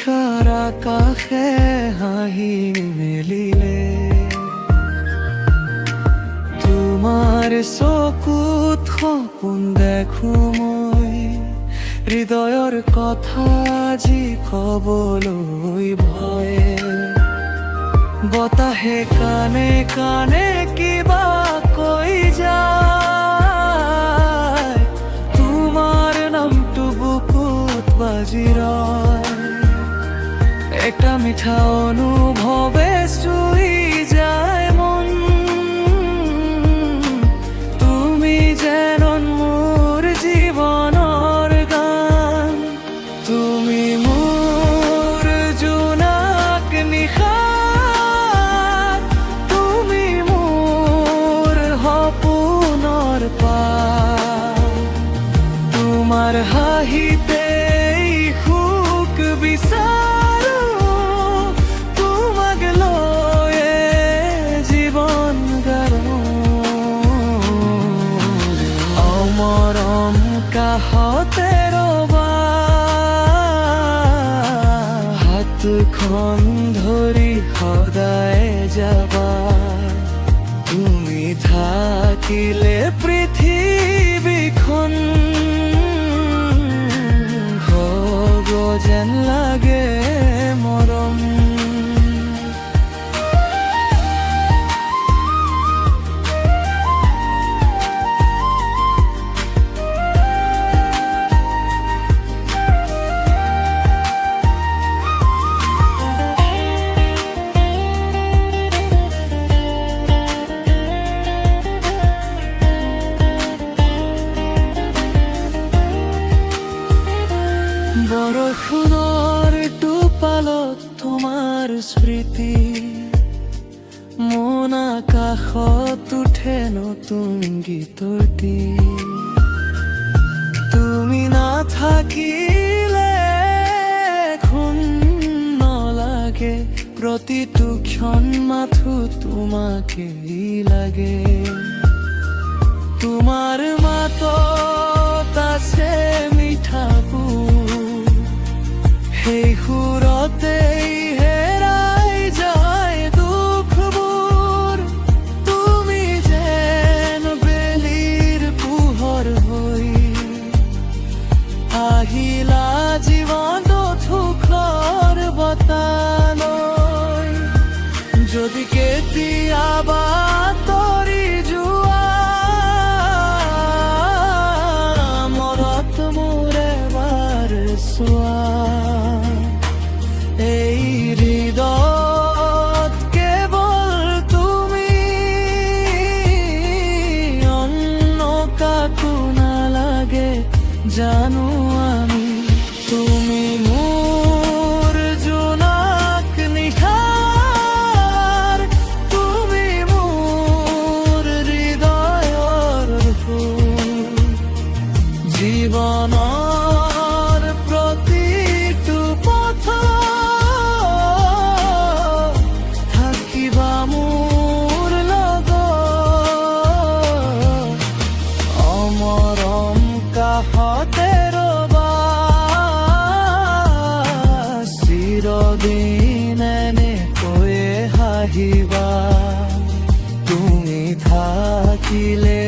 নিশাৰ আকাশে হাঁহি মেলিলে তোমাৰ চকুত সপোন দেখো মই হৃদয়ৰ কথা যি কবলৈ ভয়ে বতাহে কানে কানে কিবা কৈ যায় তোমাৰ নামটো বুকুত বাজি ৰয় একটা মিঠা অনুভৱে চুই যায় মন তুমি যেন মোৰ জীৱনৰ গান তুমি মোৰ জোনাক নিশাৰ তুমি মোৰ সপোনৰ পাৰ তোমাৰ হাঁহিতে সুখ বিচাৰো তোমাক লৈয়ে জীৱন গাৰো অমৰম কাষতে ৰবা হাতখন ধৰি সদায় যাবা তুমি থাকিলে পৃথিৱীখন হ'ব যেন লাগে মৰম বৰষুণৰ টোপালত তোমাৰ স্মৃতি মন আকাশত উঠে নতুন গীতটি তুমি নাথাকিলে শূন্য লাগে প্ৰতিটো ক্ষণ মাথো তোমাকেই লাগে তোমাৰ মাতত আছে মিঠা সেই সুৰতেই হেৰাই যায় দুখবোৰ তুমি যেন বেলিৰ পোহৰ হৈ আহিলা জীৱনটো সুখৰ বতালৈ যদি কেতিয়াবা তৰি যোৱা মনত মোৰ এবাৰ চোৱা জানো আমি তুমি মোৰ জোনাক নিশাৰ তুমি মোৰ হৃদয়ৰ ফুল জীৱনৰ প্ৰতিটো পথত থাকিবা মোৰ লগত অমৰম কাষতে ৰবা চিৰদিন এনেকৈয়ে হাঁহিবা তুমি থাকিলে